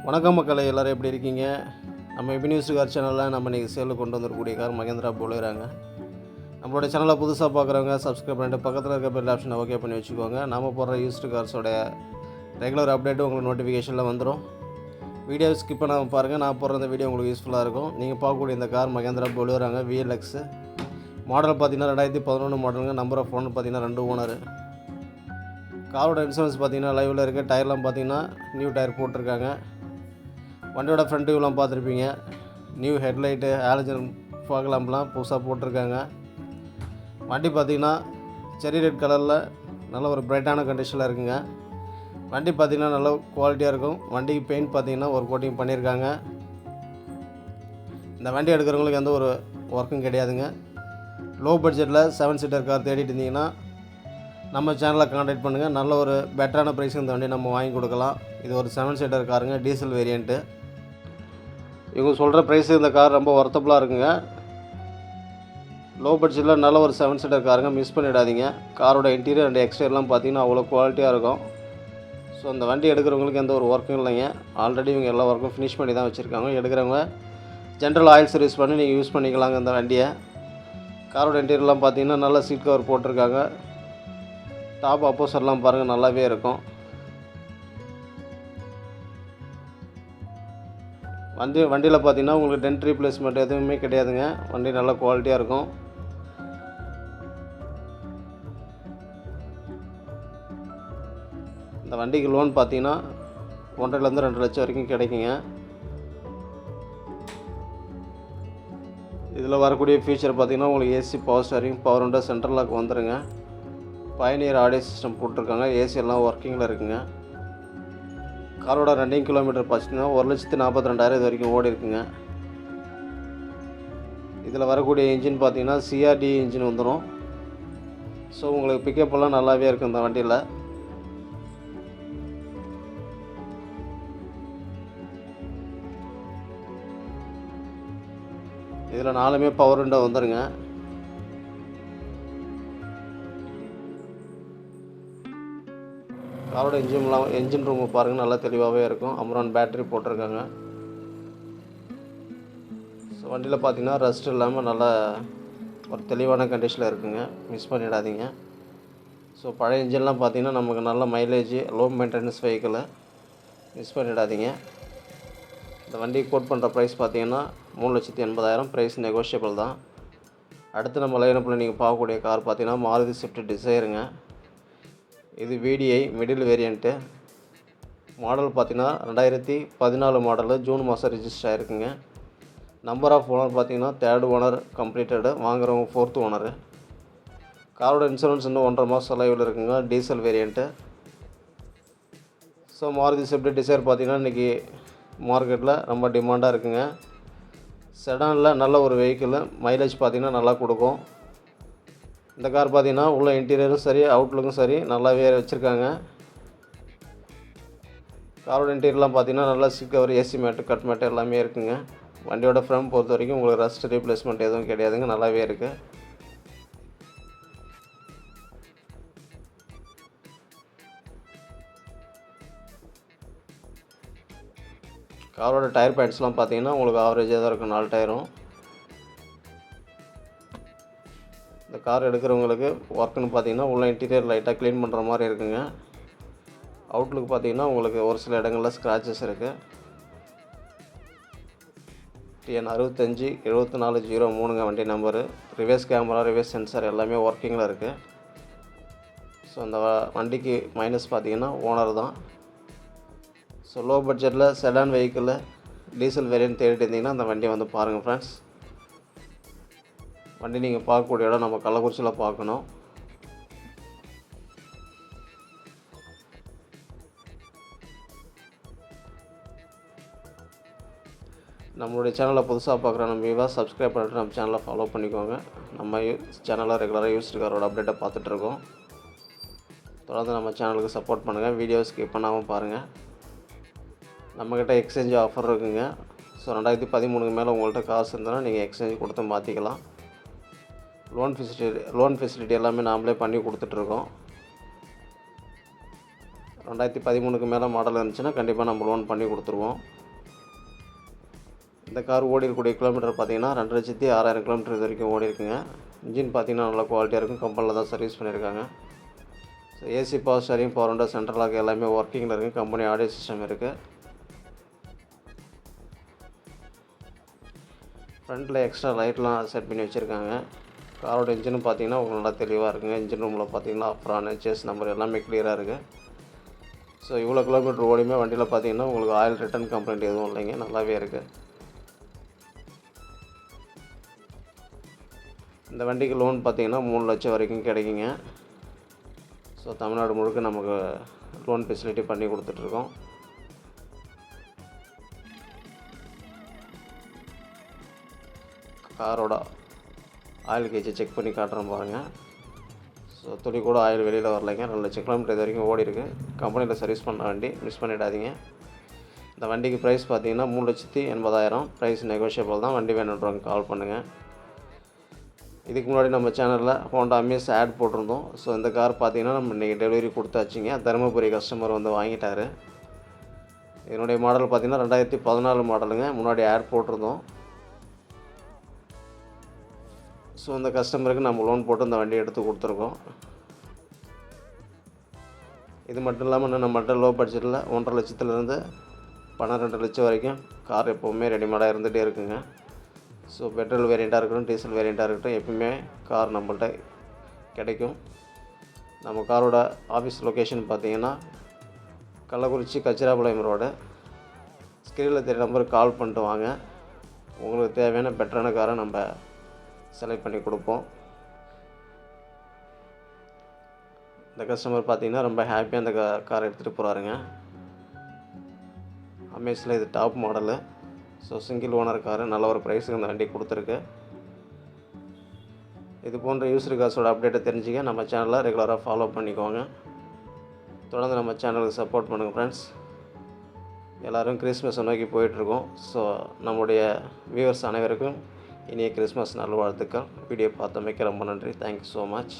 வணக்கம் மக்களே, எல்லோரும் எப்படி இருக்கீங்க? நம்ம நியூஸ் கார் சேனலில் நம்ம இன்றைக்கி சேலுக்கு கொண்டு வந்திருக்கக்கூடிய கார் மகேந்திரா போலேரோங்க. நம்மளோட சேனலை புதுசாக பார்க்குறவங்க சப்ஸ்கிரைப் பண்ணிட்டு பக்கத்தில் இருக்க பெல் ஆப்ஷனை ஓகே பண்ணி வச்சுக்கோங்க. நம்ம போடுற யூஸ்டு கார்ஸோட ரெகுலர் அப்டேட்டு உங்களுக்கு நோட்டிஃபிகேஷனில் வந்துடும். வீடியோ ஸ்கிப் பண்ணாமல் பாருங்கள். நான் போடுற இந்த வீடியோ உங்களுக்கு யூஸ்ஃபுல்லாக இருக்கும். நீங்கள் பார்க்கக்கூடிய இந்த கார் மகேந்திரா போலேரோங்க. VLX மாடல் பார்த்தீங்கன்னா 2011 மாடலுங்க. நம்பர் ஆஃப் ஓனர் பார்த்தீங்கன்னா 2 ஓனர். காரோட இன்சூரன்ஸ் பார்த்தீங்கன்னா லைவில் இருக்குது. டயர்லாம் பார்த்தீங்கன்னா நியூ டயர் போட்டிருக்காங்க. வண்டியோட ஃப்ரண்ட் வியூலாம் பார்த்துருப்பீங்க. நியூ ஹெட்லைட்டு, ஆலஜன் ஃபாக் லாம்ப்லாம் புதுசாக போட்டிருக்காங்க. வண்டி பார்த்திங்கன்னா செரி ரெட் கலரில் நல்ல ஒரு பிரைட்டான கண்டிஷனில் இருக்குங்க. வண்டி பார்த்திங்கன்னா நல்ல குவாலிட்டியாக இருக்கும். வண்டிக்கு பெயிண்ட் பார்த்திங்கன்னா ஒரு கோட்டிங் பண்ணியிருக்காங்க. இந்த வண்டி எடுக்கிறவங்களுக்கு எந்த ஒரு ஒர்க்கும் கிடையாதுங்க. லோ பட்ஜெட்டில் 7 சீட்டர் கார் தேடிட்டு இருந்தீங்கன்னா நம்ம சேனலை கான்டாக்ட் பண்ணுங்கள். நல்ல ஒரு பெட்டரான ப்ரைஸுக்கு இந்த வண்டி நம்ம வாங்கி கொடுக்கலாம். இது ஒரு 7 சீட்டர் காருங்க, டீசல் வேரியண்ட்டு. இவங்க சொல்கிற ப்ரைஸு இந்த கார் ரொம்ப ஒர்த்தபுளாக இருக்குங்க. லோ பட்ஜெட்டில் நல்ல ஒரு 7 சீட்டர் காருங்க, மிஸ் பண்ணிடாதீங்க. காரோட இன்டீரியர் அண்ட் எக்ஸ்டீரியர்லாம் பார்த்தீங்கன்னா அவ்வளோ குவாலிட்டியாக இருக்கும். ஸோ அந்த வண்டி எடுக்கிறவங்களுக்கு எந்த ஒரு ஒர்க்கும் இல்லைங்க. ஆல்ரெடி இவங்க எல்லா ஒர்க்கும் ஃபினிஷ் பண்ணி தான் வச்சுருக்காங்க. எடுக்கிறவங்க ஜென்ரல் ஆயில் சர்வீஸ் பண்ணி நீங்கள் யூஸ் பண்ணிக்கலாங்க இந்த வண்டியை. காரோட இன்டீரியர்லாம் பார்த்தீங்கன்னா நல்லா சீட் கவர் போட்டிருக்காங்க. டாப் அப்போசர்லாம் பாருங்கள், நல்லாவே இருக்கும். வண்டியில் பார்த்தீங்கன்னா உங்களுக்கு டென்ட் ரீப்ளேஸ்மெண்ட் எதுவுமே கிடையாதுங்க. வண்டி நல்ல குவாலிட்டியாக இருக்கும். இந்த வண்டிக்கு லோன் பார்த்தீங்கன்னா 1.5 2 லட்சம் வரைக்கும் கிடைக்குங்க. இதில் வரக்கூடிய ஃபீச்சர் பார்த்தீங்கன்னா உங்களுக்கு AC, power steering, power window, central lock வந்துடுங்க. பயனியர் ஆடியோ சிஸ்டம் போட்டிருக்காங்க. ஏசி எல்லாம் ஒர்க்கிங்கில் இருக்குங்க. காரோட ரன்னிங் கிலோமீட்டர் பார்த்தீங்கன்னா 1,42,000 இது வரைக்கும் ஓடி இருக்குங்க. இதில் வரக்கூடிய இன்ஜின் பார்த்தீங்கன்னா CRD இன்ஜின் வந்துடும். ஸோ உங்களுக்கு பிக்கப்லாம் நல்லாவே இருக்கும் இந்த வண்டியில். இதில் 4மே பவர் விண்டோ வந்துடுங்க. காரோட என்ஜின் ரூமை பாருங்கள், நல்லா தெளிவாகவே இருக்கும். அமரான் பேட்டரி போட்டிருக்காங்க. ஸோ வண்டியில் பார்த்தீங்கன்னா ரஸ்ட் இல்லாமல் நல்லா ஒரு தெளிவான கண்டிஷனில் இருக்குங்க, மிஸ் பண்ணிடாதீங்க. ஸோ பழைய இன்ஜின்லாம் பார்த்தீங்கன்னா நமக்கு நல்ல மைலேஜ், லோ மெயின்டெனன்ஸ் வெஹிக்கிளை, மிஸ் பண்ணிடாதீங்க. இந்த வண்டி கோட் பண்ணுற ப்ரைஸ் பார்த்தீங்கன்னா 3,80,000. ப்ரைஸ் நெகோஷியபிள் தான். அடுத்து நம்ம லைனப்பில் நீங்கள் பார்க்கக்கூடிய கார் பார்த்தீங்கன்னா மாருதி ஸ்விஃப்ட் டிசைருங்க. இது VDI மிடில் வேரியண்ட்டு. மாடல் பார்த்தீங்கன்னா 2014 மாடலு, ஜூன் மாதம் ரிஜிஸ்டர் ஆகிருக்குங்க. நம்பர் ஆஃப் ஓனர் பார்த்தீங்கன்னா 3rd ஓனர் கம்ப்ளீட்டடு, வாங்குறவங்க 4th ஓனரு. காரோட இன்சூரன்ஸ் இன்னும் 1.5 மாதம் லைவில் இருக்குங்க, diesel variant. So Maruti Swift desire பார்த்தீங்கன்னா இன்றைக்கி மார்க்கெட்டில் ரொம்ப டிமாண்டாக இருக்குங்க. செடானில் நல்ல ஒரு வெஹிக்கிள், மைலேஜ் பார்த்திங்கன்னா நல்லா கொடுக்கும். இந்த கார் பார்த்தீங்கன்னா உள்ள இன்டீரியரும் சரி, அவுட்லுக்கும் சரி நல்லாவே வச்சுருக்காங்க. காரோட இன்டீரியர்லாம் பார்த்தீங்கன்னா நல்லா seat cover, AC mat, cut mat எல்லாமே இருக்குங்க. வண்டியோட ஃப்ரேம் பொறுத்த வரைக்கும் உங்களுக்கு ரஸ்ட் ரீப்ளேஸ்மெண்ட் எதுவும் கிடையாதுங்க, நல்லாவே இருக்குது. காரோட டயர் பேட்ஸ்லாம் பார்த்தீங்கன்னா உங்களுக்கு ஆவரேஜாக தான் இருக்கும், 4 டயரும். இந்த கார் எடுக்கிறவங்களுக்கு ஒர்க்குன்னு பார்த்தீங்கன்னா உள்ள இன்டீரியர் லைட்டாக க்ளீன் பண்ணுற மாதிரி இருக்குங்க. அவுட்லுக்கு பார்த்தீங்கன்னா உங்களுக்கு ஒரு சில இடங்களில் ஸ்க்ராச்சஸ் இருக்குது. TN 657403 வண்டி number. Reverse camera, reverse sensor எல்லாமே ஒர்க்கிங்கில் இருக்குது. ஸோ அந்த வண்டிக்கு மைனஸ் பார்த்தீங்கன்னா ஓனர் தான். ஸோ லோ பட்ஜெட்டில் செடான் வெஹிக்கிளில் டீசல் வேரியன்ட் தேடிட்டு இருந்தீங்கன்னா அந்த வண்டியை வந்து பாருங்கள் ஃப்ரெண்ட்ஸ். வண்டி நீங்கள் பார்க்கக்கூடிய இடம் நம்ம கள்ளக்குறிச்சியில் பார்க்கணும். நம்மளுடைய சேனலை புதுசாக பார்க்குற நம்ம வியூவர்ஸ் சப்ஸ்கிரைப் பண்ணிட்டு நம்ம சேனலை ஃபாலோ பண்ணிக்கோங்க. நம்ம சேனலில் ரெகுலராக யூஸ்டு காரோட அப்டேட்டை பார்த்துட்ருக்கோம். தொடர்ந்து நம்ம சேனலுக்கு சப்போர்ட் பண்ணுங்கள். வீடியோ ஸ்கிப் பண்ணாமல் பாருங்கள். நம்மக்கிட்ட எக்ஸ்சேஞ்ச் ஆஃபர் இருக்குங்க. ஸோ 2013 மேலே உங்கள்கிட்ட காசு இருந்ததுன்னா நீங்கள் எக்ஸ்சேஞ்ச் கொடுத்து மாற்றிக்கலாம். லோன் ஃபெசிலிட்டி எல்லாமே நாமளே பண்ணி கொடுத்துட்ருக்கோம். 2013க்கு மேலே மாடல் இருந்துச்சுன்னா கண்டிப்பாக நம்ம லோன் பண்ணி கொடுத்துருவோம். இந்த கார் ஓடி இருக்கக்கூடிய கிலோமீட்டர் பார்த்தீங்கன்னா 2,06,000 கிலோமீட்டர் இது வரைக்கும் ஓடி இருக்குங்க. இன்ஜின் பார்த்தீங்கன்னா நல்லா குவாலிட்டியாக இருக்கும். கம்பெனியில் தான் சர்வீஸ் பண்ணியிருக்காங்க. So AC, power steering, power window, central lock எல்லாமே ஒர்க்கிங்கில் இருக்குது. கம்பெனி ஆடியோ சிஸ்டம் இருக்குது. ஃப்ரண்ட்டில் எக்ஸ்ட்ரா லைட்லாம் செட் பண்ணி வச்சுருக்காங்க. காரோட இன்ஜினும் பார்த்தீங்கன்னா உங்களுக்கு நல்லா தெளிவாக இருக்குங்க. இன்ஜின் ரூமில் பார்த்தீங்கன்னா அப்ரான், சேஸ் நம்பர் எல்லாமே கிளியராக இருக்குது. ஸோ இவ்வளோ கிலோமீட்டர் ஓடியுமே வண்டியில் பார்த்தீங்கன்னா உங்களுக்கு ஆயில் ரிட்டர்ன் கம்ப்ளைண்ட் எதுவும் இல்லைங்க. நல்லாவே இருக்குது. இந்த வண்டிக்கு லோன் பார்த்தீங்கன்னா 3 லட்சம் வரைக்கும் கிடைக்குங்க. ஸோ தமிழ்நாடு முழுக்க நமக்கு லோன் ஃபெசிலிட்டி பண்ணி கொடுத்துட்ருக்கோம். காரோட ஆயில் கேஜை செக் பண்ணி காட்டுறோம் பாருங்கள். ஸோ துளி கூட ஆயில் வெளியில் வரலைங்க. 2 லட்சம் கிலோமீட்டர் இது வரைக்கும் ஓடி இருக்குது. கம்பெனியில் சர்வீஸ் பண்ண வண்டி, மிஸ் பண்ணிடாதீங்க. இந்த வண்டிக்கு ப்ரைஸ் பார்த்தீங்கன்னா 3,80,000. ப்ரைஸ் நெகோஷியபிள் தான். வண்டி வேணுன்றவங்க கால் பண்ணுங்கள். இதுக்கு முன்னாடி நம்ம சேனலில் ஹோண்டா அமேஸ் ஆட் போட்டிருந்தோம். ஸோ இந்த கார் பார்த்தீங்கன்னா நம்ம இன்றைக்கி டெலிவரி கொடுத்தாச்சுங்க. தருமபுரி கஸ்டமர் வந்து வாங்கிட்டார். இதனுடைய மாடல் பார்த்தீங்கன்னா 2014 மாடலுங்க. முன்னாடி ஆட் போட்டிருந்தோம். ஸோ இந்த கஸ்டமருக்கு நம்ம லோன் போட்டு இந்த வண்டி எடுத்து கொடுத்துருக்கோம். இது மட்டும் இல்லாமல் இன்னும் நம்மகிட்ட லோ பட்ஜெட்டில் 1,50,000 லட்சத்துலேருந்து 12 லட்சம் வரைக்கும் கார் எப்போவுமே ரெடிமேடாக இருந்துகிட்டே இருக்குங்க. ஸோ பெட்ரோல் வேரியண்ட்டாக இருக்கட்டும், டீசல் வேரியண்ட்டாக இருக்கட்டும், எப்பவுமே கார் நம்மள்ட்ட கிடைக்கும். நம்ம காரோட ஆஃபீஸ் லொக்கேஷன் பார்த்தீங்கன்னா கள்ளக்குறிச்சி கச்சிராபாளையம் ரோடு. ஸ்க்ரீனில் தெரிய நம்பருக்கு கால் பண்ணிட்டு வாங்க. உங்களுக்கு தேவையான பெட்டரான காரை நம்ம செலக்ட் பண்ணி கொடுப்போம். இந்த கஸ்டமர் பார்த்தீங்கன்னா ரொம்ப ஹாப்பியாக அந்த காரை எடுத்துகிட்டு போகிறாருங்க. அமேஸில் இது top model. So single owner car, நல்ல ஒரு ப்ரைஸுக்கு இந்த வண்டி கொடுத்துருக்கு. இது போன்ற யூஸ்டு கார்ஸோட அப்டேட்டை தெரிஞ்சுக்க நம்ம சேனலை ரெகுலராக ஃபாலோ பண்ணிக்கோங்க. தொடர்ந்து நம்ம சேனலுக்கு சப்போர்ட் பண்ணுங்கள் ஃப்ரெண்ட்ஸ். எல்லோரும் கிறிஸ்மஸை நோக்கி போயிட்டுருக்கோம். ஸோ நம்முடைய வியூவர்ஸ் அனைவருக்கும் இனிய கிறிஸ்மஸ் நல்வாழ்த்துக்கள். வீடியோ பார்த்தமைக்கு ரொம்ப நன்றி. Thank you so much.